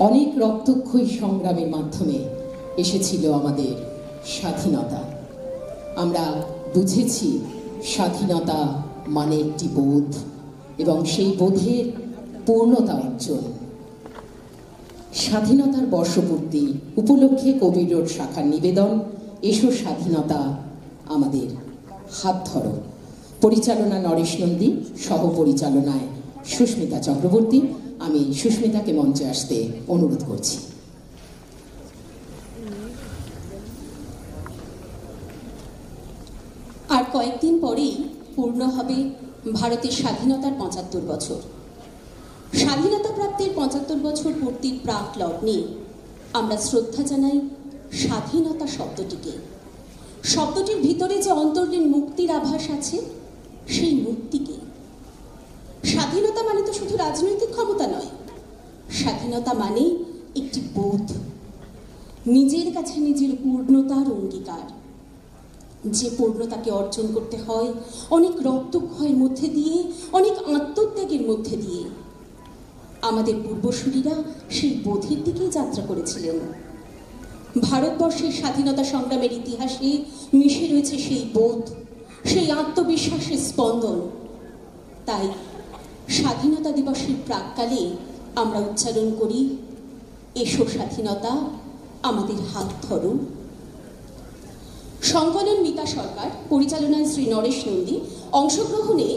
অনেক রক্তক্ষয়ী সংগ্রামের মাধ্যমে এসেছিল আমাদের স্বাধীনতা। আমরা বুঝেছি স্বাধীনতা মানে একটি বোধ, এবং সেই বোধের পূর্ণতা অর্জন। স্বাধীনতার বর্ষপূর্তি উপলক্ষে কবির রোড শাখার নিবেদন, এসো স্বাধীনতা আমাদের, হাত ধরো। পরিচালনা নরেশ নন্দী, সহ পরিচালনায় সুস্মিতা চক্রবর্তী। আমি সুস্মিতাকে মঞ্চে আসতে অনুরোধ করছি। আর কয়েকদিন পরেই পূর্ণ হবে ভারতের স্বাধীনতার ৭৫ বছর। স্বাধীনতা প্রাপ্তির ৭৫ বছর পূর্তির প্রাক লগ্নে আমরা শ্রদ্ধা জানাই স্বাধীনতা শব্দটিকে। শব্দটির ভিতরে যে অন্তর্লীন মুক্তির আভাস আছে, সেই মুক্তিকে। স্বাধীনতা মানে তো শুধু রাজনৈতিক ক্ষমতা নয়, স্বাধীনতা মানে একটি বোধ, নিজের কাছে নিজের পূর্ণতার অঙ্গীকার। যে পূর্ণতাকে অর্জন করতে হয় অনেক রক্তক্ষয়ের মধ্যে দিয়ে, অনেক আত্মত্যাগের মধ্যে দিয়ে। আমাদের পূর্বসূরীরা সেই বোধের দিকেই যাত্রা করেছিলেন। ভারতবর্ষের স্বাধীনতা সংগ্রামের ইতিহাসে মিশে রয়েছে সেই বোধ, সেই আত্মবিশ্বাসের স্পন্দন। তাই স্বাধীনতা দিবসের প্রাক্কালে আমরা উচ্চারণ করি, এসো স্বাধীনতা আমাদের, হাত ধরো। সংকলন মিতা সরকার, পরিচালনায় শ্রী নরেশ নন্দী, অংশগ্রহণে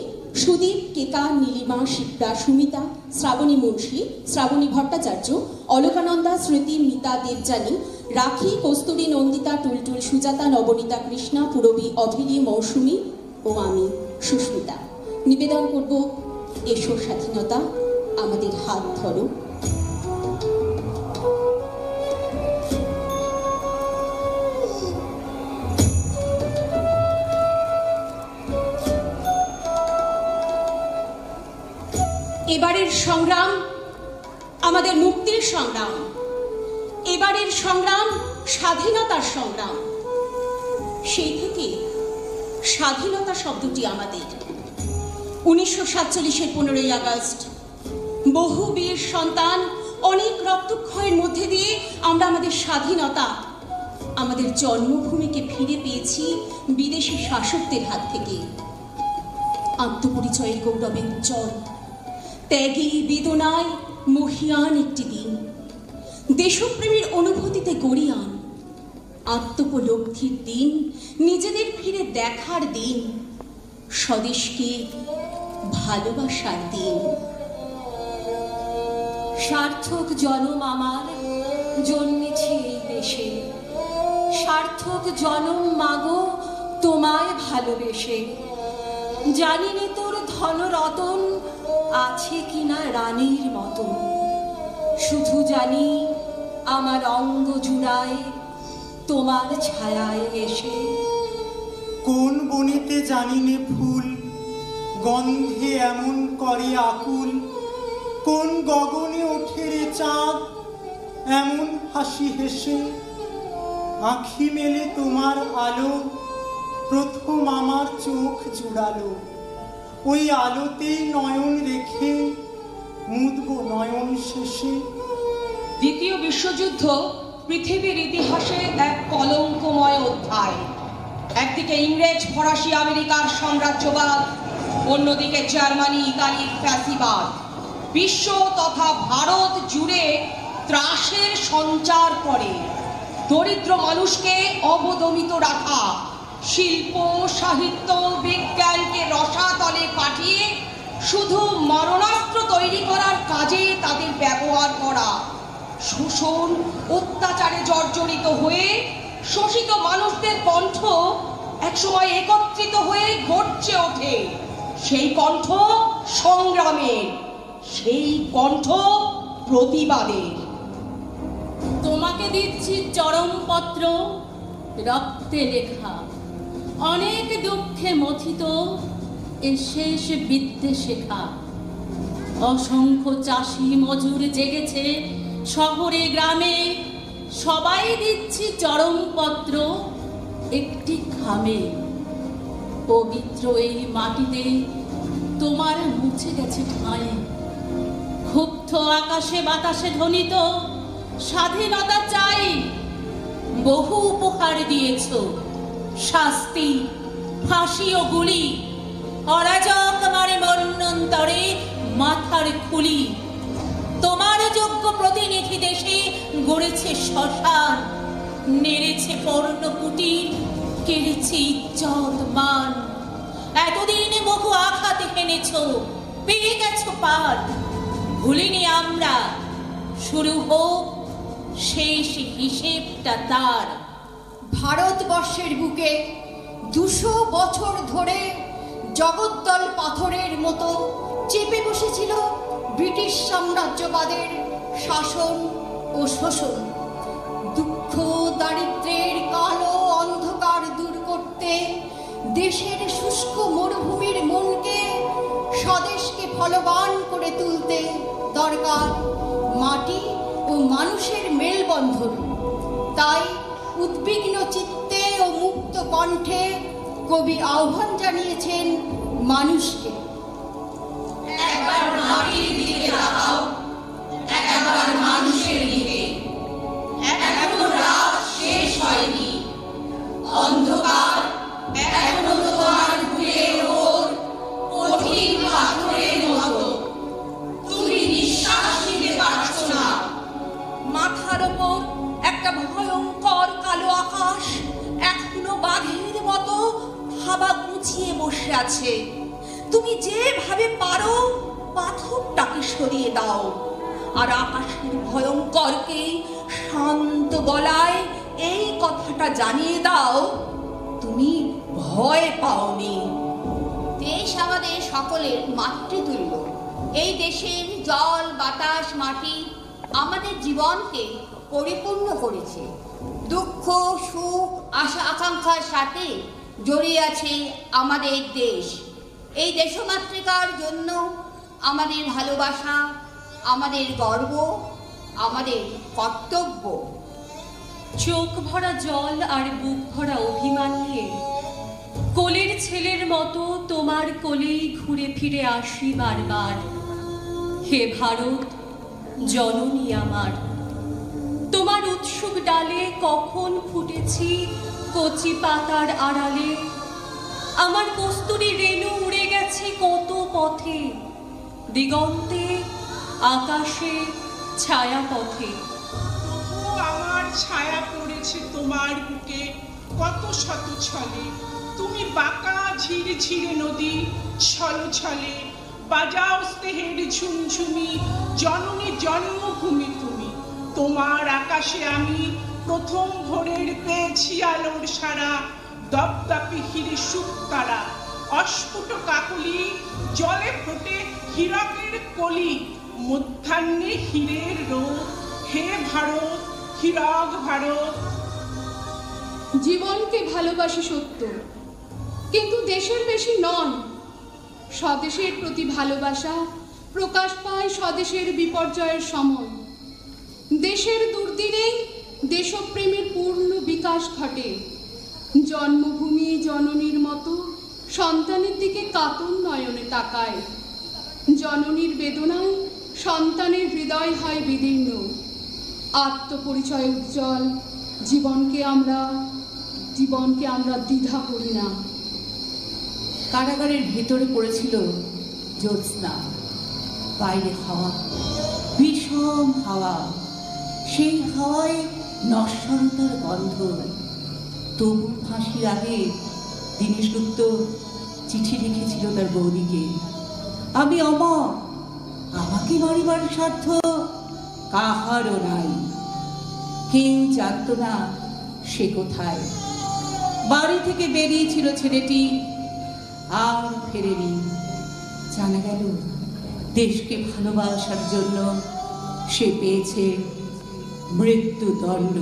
সুদীপ, কেকা, নীলিমা, শিপ্রা, সুমিতা, শ্রাবণী মুন্সী, শ্রাবণী ভট্টাচার্য, অলকানন্দা, স্মৃতি, মিতা, দেবযানী, রাখি, কস্তুরী, নন্দিতা, টুলটুল, সুজাতা, নবনীতা, কৃষ্ণা, পুরবী, অভিলি, মৌসুমী ও আমি সুস্মিতা। নিবেদন করব, এসো স্বাধীনতা আমাদের, হাত ধরো। এবারের সংগ্রাম আমাদের মুক্তির সংগ্রাম, এবারের সংগ্রাম স্বাধীনতার সংগ্রাম। সেই থেকে স্বাধীনতা শব্দটি আমাদের। 1947-এর 15ই আগস্ট বহু বীর সন্তান, অনেক রক্তক্ষয়ের মধ্যে দিয়ে আমরা আমাদের স্বাধীনতা, আমাদের জন্মভূমিকে ফিরে পেয়েছি বিদেশি শাসকদের হাত থেকে। আত্মপরিচয়ের গৌরবে উজ্জ্বল, ত্যাগী বেদনায় মহিয়ান একটি দিন, দেশপ্রেমের অনুভূতিতে গড়িয়ান, আত্মোপলব্ধির দিন, নিজেদের ফিরে দেখার দিন, স্বদেশকে ভালোবাসার দিন। সার্থক জনম আমার, জন্মেছি এই দেশে, সার্থক জনম মাগো তোমায় ভালোবেসে। জানি নে তোর ধন রতন আছে কিনা রানীর মতন, শুধু জানি আমার অঙ্গ জুড়ায় তোমার ছায়ায় এসে। কোন বনেতে জানি নে ফুল গন্ধে এমন করে আকুল, কোন গগনে ওঠে রে চাঁদ এমন হাসি হেসে। আঁখি মেলে তোমার আলো প্রথম আমার চোখ জুড়ালো, ওই আলোতেই নয়ন রেখে মুদব নয়ন শেষে। দ্বিতীয় বিশ্বযুদ্ধ পৃথিবীর ইতিহাসে এক কলঙ্কময় অধ্যায়। একদিকে ইংরেজ, ফরাসি, আমেরিকার সাম্রাজ্যবাদ, অন্যদিকে জার্মানি, ইতালির ফ্যাসিবাদ। বিশ্ব তথা ভারত জুড়ে ত্রাসের সঞ্চার করে। দরিদ্র মানুষকে অবদমিত রাখা, শিল্প, সাহিত্য, বিজ্ঞানকে রসাতলে পাঠিয়ে শুধু মারণাস্ত্র তৈরি করার কাজে তাদের ব্যবহার করা। শোষণ, অত্যাচারে জর্জরিত হয়ে শোষিত মানুষদের কণ্ঠ একসময় একত্রিত হয়ে গর্জে ওঠে। সেই কণ্ঠ সংগ্রামের, সেই কণ্ঠ প্রতিবাদের। তোমাকে দিচ্ছি চরমপত্র, রক্তে লেখা, অনেক দুঃখে মথিত এ শেষ বিদ্যে শেখা। অসংখ্য চাষি মজুর জেগেছে শহরে গ্রামে, সবাই দিচ্ছি চরমপত্র একটি খামে। পবিত্র এই মাটিতে তোমার মুছে গেছে ঠাঁই, ক্ষুব্ধ ঊর্ধ্ব আকাশে বাতাসে ধ্বনিত স্বাধীনতা চাই। বহু উপহার দিয়েছ, শাস্তি, ফাঁসি ও গুলি, অরাজক মারে মন্বন্তরে মাথার খুলি। তোমার যোগ্য প্রতিনিধি দেশে গড়েছে শ্মশান, নেড়েছে পর্ণকুটির, কেড়েছে ইজ্জত মান। এতদিন বহু আঘাত হেনেছ, পেয়ে গেছ পার, ভুলিনি আমরা। শুরু হোক শেষ হিসেবটা তার। ভারতবর্ষের বুকে 200 বছর ধরে জগদ্দল পাথরের মতো চেপে বসেছিল ব্রিটিশ সাম্রাজ্যবাদের শাসন ও শোষণ। দুঃখ দারিদ্র্যের কালো অন্ধকার দূর করতে দেশের শুষ্ক মরুভূমির মনকে স্বদেশকে ফলবান করে তুলতে দরকার মাটি ও মানুষের মেলবন্ধন। তাই উদ্বিগ্ন চিত্তে ও মুক্ত কণ্ঠে কবি আহ্বান জানিয়েছেন মানুষকে, একবার মাটির দিকে তাকাও, একবার মানুষের দিকে। এখনো রাত শেষ হয়নি, অন্ধকার এখনো তোমার বুকের ওপর কঠিন পাথরের মতো। তুমি নিঃশ্বাস নিতে পারছো না। মাথার ওপর একটা ভয়ঙ্কর কালো আকাশ এখনো বাঘের মতো হাওয়া গুছিয়ে বসে আছে। তুমি যেভাবে পারো পাথরটাকে সরিয়ে দাও, আর আকাশের ভয়ঙ্করকে শান্ত গলায় এই কথাটা জানিয়ে দাও, তুমি ভয় পাওনি। দেশ আমাদের সকলের মাতৃতুল্য। এই দেশের জল, বাতাস, মাটি আমাদের জীবনকে পরিপূর্ণ করেছে। দুঃখ, সুখ, আশা আকাঙ্ক্ষার সাথে জড়িয়ে আছে আমাদের দেশ। এই দেশমাতৃকার জন্য আমাদের ভালোবাসা, আমাদের গর্ব, আমাদের কর্তব্য। চোখ ভরা জল আর বুক ভরা অভিমান নিয়ে কোলের ছেলের মতো তোমার কোলেই ঘুরে ফিরে আসি বারবার। হে ভারত জননী আমার, তোমার উৎসুক ডালে কখন ফুটেছি কচি পাতার আড়ালে। আমার কস্তুরী রেণু উড়ে গেছে কত পথে, দিগন্তে, আকাশে, ছায়া পথে। তবুও আমার ছায়া পড়েছে তোমার বুকে কত শত ছলে। তুমি বাঁকা ঝিরঝিরে নদী, ছল ছলে বাজাও স্নেহের ঝুমঝুমি। জননী জন্মভূমি তুমি, তোমার আকাশে আমি প্রথম ভোরের পেয়েছি আলোর সারা। দপদপে হিরে শুকতারা, অস্ফুট কাকলি, জলে ফোটে হীরকের কলি। মধ্যাহ্নে হীরের রোদ, হে ভারত, হীরক ভারত। জীবনকে ভালোবাসি সত্য, কিন্তু দেশের বেশি নন। স্বদেশের প্রতি ভালোবাসা প্রকাশ পায় স্বদেশের বিপর্যয়ের সময়। দেশের দুর্দিনেই দেশপ্রেমের পূর্ণ বিকাশ ঘটে। জন্মভূমি জননীর মতো সন্তানের দিকে কাতর নয়নে তাকায়। জননীর বেদনায় সন্তানের হৃদয় হয় বিদীর্ণ। আত্মপরিচয় উজ্জ্বল, জীবনকে আমরা দ্বিধা করি না। কারাগারের ভেতরে পড়েছিল জ্যোৎস্না, বাইরে হাওয়া, ভীষণ হাওয়া। সেই হাওয়ায় নশ্বরতার গন্ধ। তবু ফাঁসির আগে দীনেশগুপ্ত চিঠি লিখেছিল তার বৌদিকে, আমি অমর, আমাকে মারিবার স্বার্থ কাহারও নাই। কেউ জানত না সে কোথায়। বাড়ি থেকে বেরিয়েছিল ছেলেটি, আর ফেরেনি। জানা গেল দেশকে ভালোবাসার জন্য সে পেয়েছে মৃত্যুদণ্ড।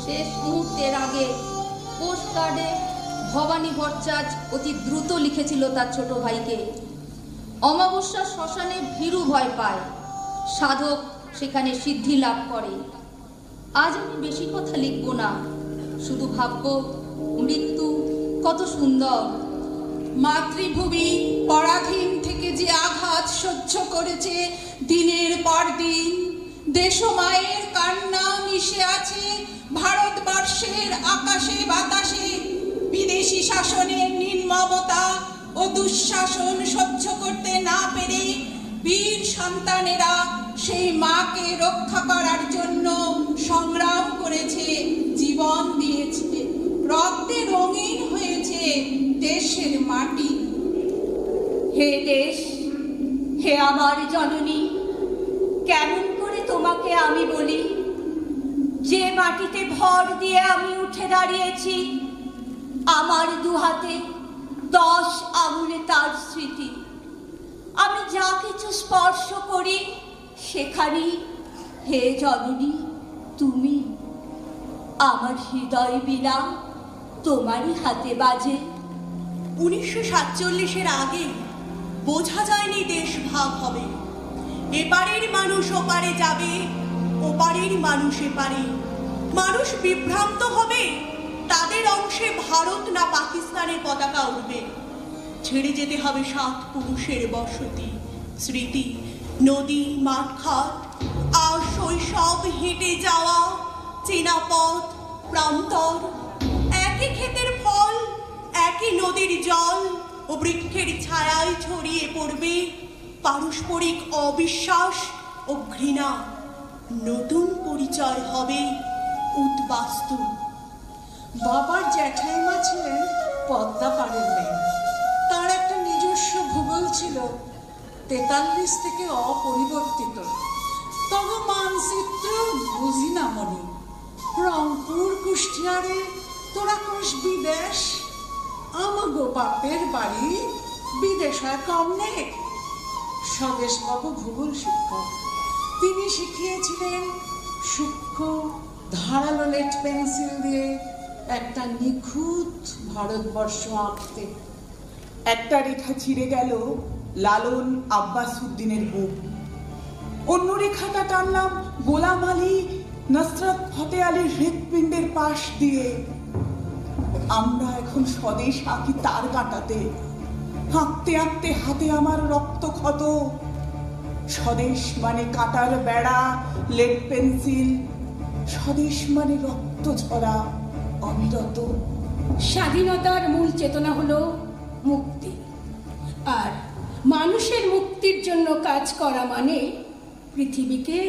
শেষ মুহূর্তের আগে পোস্টকার্ডে ভবানী ভট্টাচার্য অতি দ্রুত লিখেছিল তার ছোট ভাইকে, অমাবস্যার শ্মশানে ভীরু ভয় পায়, সাধক সেখানে সিদ্ধি লাভ করে। আজ আমি বেশি কথা লিখব না, শুধু ভাবব মৃত্যু কত সুন্দর। মাতৃভূমি পরাধীন থেকে থেকে যে আঘাত সহ্য করেছে দিনের পর দিন, দেশমায়ের কান্না মিশে আছে ভারতবর্ষের আকাশে বাতাসে। বিদেশি শাসনের নির্মমতা ও দুঃশাসন সহ্য করতে না পেরে বীর সন্তানেরা সেই মাকে রক্ষা করার জন্য সংগ্রাম করেছে, জীবন দিয়েছে, রক্তে রঙিন হয়েছে দেশের মাটি। হে দেশ, হে আমার জননী, কেমন করে তোমাকে আমি বলি, যে মাটিতে ভর দিয়ে আমি উঠে দাঁড়িয়েছি, আমার দুহাতে 10 আঙুলে তার স্মৃতি। আমি যা কিছু স্পর্শ করি সেখানেই হে জননী তুমি। আমার হৃদয় বীণা তোমারই হাতে বাজে। 1947-এর আগে বোঝা যায়নি দেশ ভাগ হবে। এপারের মানুষ ওপারে যাবে, ওপারের মানুষ এপারে। মানুষ বিভ্রান্ত হবে, তাদের অংশে ভারত না পাকিস্তানের পতাকা উঠবে। ছেড়ে যেতে হবে 7 পুরুষের বসতি, স্মৃতি, নদী, মাঠঘাট আর শৈশব হেঁটে যাওয়া চেনা পথ, প্রান্তর। একই ক্ষেতের ফল, একই নদীর জল ও বৃক্ষের ছায়ায় ছড়িয়ে পড়বে পারস্পরিক অবিশ্বাস ও ঘৃণা। নতুন পরিচয় হবে উদ্বাস্তু। বাবার জ্যাঠাইমা ছিলেন পদ্মা পাড়ের মেয়ে। তার একটা নিজস্ব ভূগোল ছিল 43 থেকে অপরিবর্তিত। তবে মানচিত্র বুঝি না মনি। রংপুর কুষ্টিয়ারে তোরা কোষ বিদেশ, আমাগো বাপের বাড়ি বিদেশে কম নেই। স্বদেশবাবু ভূগোল শিক্ষক, তিনি শিখিয়েছিলেন সূক্ষ্ম ধারালো লেড পেন্সিল দিয়ে একটা নিখুঁত ভারতবর্ষ আঁকতে। একটা রেখা ছিঁড়ে গেল লালন আব্বাস উদ্দিনের বুক, অন্য রেখাটা টানলাম গোলাম আলী নসরত ফতে আলীর হৃৎপিণ্ডের পাশ দিয়ে। আমরা এখন স্বদেশ আঁকি তার কাঁটাতে, আঁকতে আঁকতে হাতে আমার রক্ত ক্ষত। স্বদেশ মানে কাঁটার বেড়া, লেড পেন্সিল, স্বদেশ মানে রক্ত ঝরা অবিরত। স্বাধীনতার মূল চেতনা হলো মুক্তি, আর মানুষের মুক্তির জন্য কাজ করা মানে পৃথিবীকে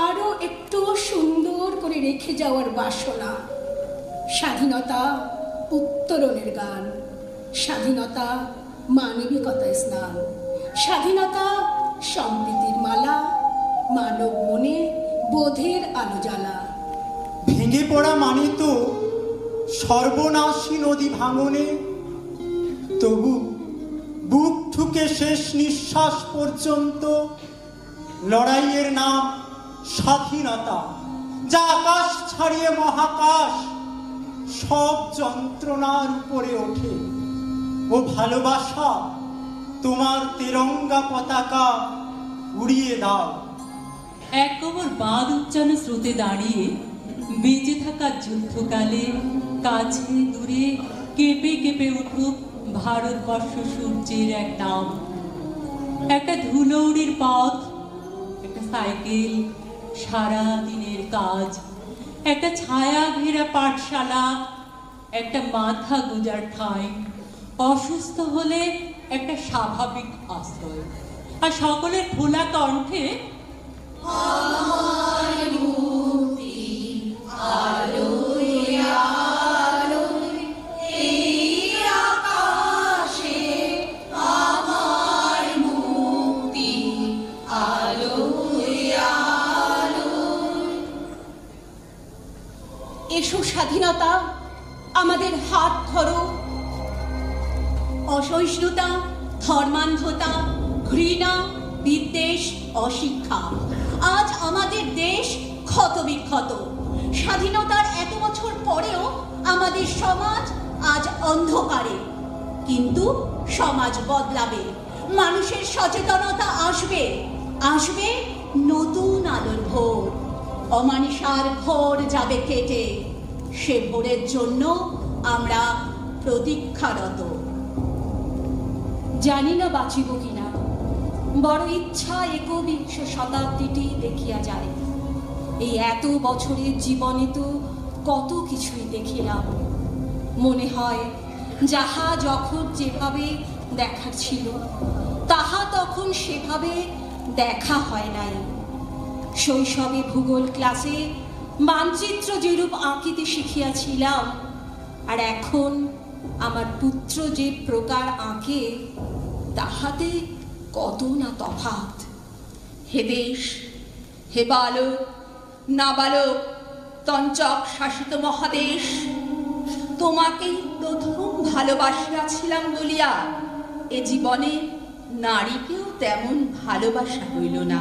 আরো একটু সুন্দর করে রেখে যাওয়ার বাসনা। স্বাধীনতা উত্তরণের গান, স্বাধীনতা মানবিকতা স্নান, স্বাধীনতা সম্প্রীতির মালা, মানব মনে বোধের আলো জ্বালা। ভেঙে পড়া মানে তো সর্বনাশী নদী ভাঙনে, তবু বুক ঠুকে শেষ নিঃশ্বাস পর্যন্ত লড়াইয়ের নাম স্বাধীনতা, যা আকাশ ছাড়িয়ে মহাকাশ সব যন্ত্রণার উপরে ওঠে। ও ভালোবাসা, তোমার তেরঙ্গা পতাকা উড়িয়ে দাও। এক কবর বাঁধ উচ্চারণ স্রোতে দাঁড়িয়ে বেঁচে থাকা যুদ্ধকালে কাছে দূরে কেঁপে কেঁপে উঠুক ভারতবর্ষ সূর্যের এক নাম। একটা ধুলৌড়ির পথ, একটা সাইকেল, সারা দিনের কাজ, একটা ছায়া ঘেরা পাঠশালা, একটা মাথা গোজার ঠাঁই, অসুস্থ হলে একটা স্বাভাবিক আশ্রয়, আর সকলের খোলা কণ্ঠে এসো স্বাধীনতা, আমাদের হাত ধরো। অসহিষ্ণুতা, ধর্মান্ধতা, ঘৃণা, বিদ্বেষ, অশিক্ষা, আজ আমাদের দেশ ক্ষত বিক্ষত। স্বাধীনতার এত বছর পরেও আমাদের সমাজ আজ অন্ধকারে, কিন্তু সমাজ বদলাবে, মানুষের সচেতনতা আসবে, আসবে নতুন আলোর ভোর। অমানিসার ঘোর যাবে কেটে, সে ভোরের জন্য আমরা প্রতীক্ষারত। জানি না বাঁচিব কিনা, বড় ইচ্ছা একবিংশ শতাব্দীটি দেখিয়া যায়। এই এত বছরের জীবনে তো কত কিছুই দেখিলাম। মনে হয় যাহা যখন যেভাবে দেখার ছিল তাহা তখন সেভাবে দেখা হয় নাই। শৈশবে ভূগোল ক্লাসে মানচিত্র যেরূপ আঁকিতে শিখিয়াছিলাম, আর এখন আমার পুত্র যে প্রকার আঁকে তাহাতে কত না তফাৎ। হে দেশ, হে বালক নাবালক তঞ্চক শাসিত মহাদেশ, তোমাকেই প্রথম ভালোবাসিয়াছিলাম বলিয়া এ জীবনে নারীকেও তেমন ভালোবাসা হইল না।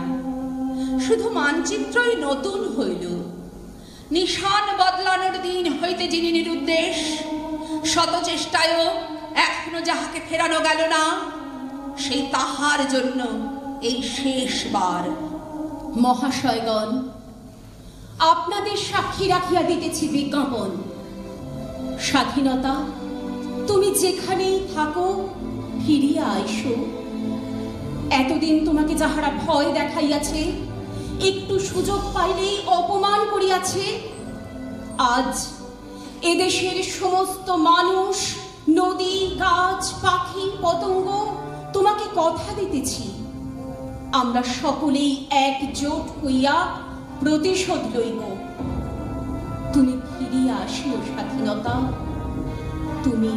শুধু মানচিত্রই নতুন হইল। নিশান বদলানোর দিন হইতে যিনি নিরুদ্দেশ, শত চেষ্টায়ও এখনো যাহাকে ফেরানো গেল না, সেই তাহার জন্য এই শেষবার। মহাশয়গণ, আপনাদের সাক্ষী রাখিয়া দিতেছি বিজ্ঞাপন। স্বাধীনতা, তুমি যেখানেই থাকো ফিরিয়া আইসো। এতদিন তোমাকে যাহারা ভয় দেখাইয়াছে, একটু সুযোগ পাইলেই অপমান করিয়াছে, আজ এদেশের সমস্ত মানুষ, নদী, গাছ, পাখি, পতঙ্গ তোমাকে কথা দিতেছি, আমরা সকলেই একজোট হইয়া প্রতিশোধ লইব। তুমি ফিরিয়া আসিও স্বাধীনতা, তুমি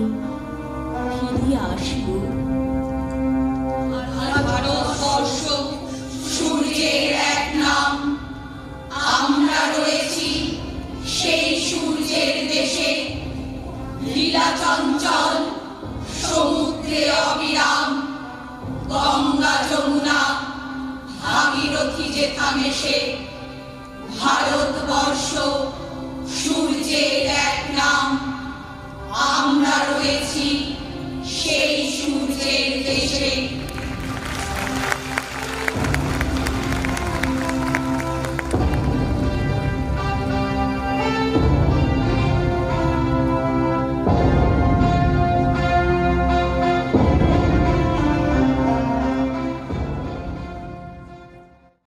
ফিরিয়া আসিও। ভারতবর্ষ সূর্যের এক নাম, আমরা রয়েছি সেই সূর্যের দেশে। লীলা চঞ্চল সমুদ্রে অবিরাম, গঙ্গা যমুনা ভাগীরথী যেথা মেশে।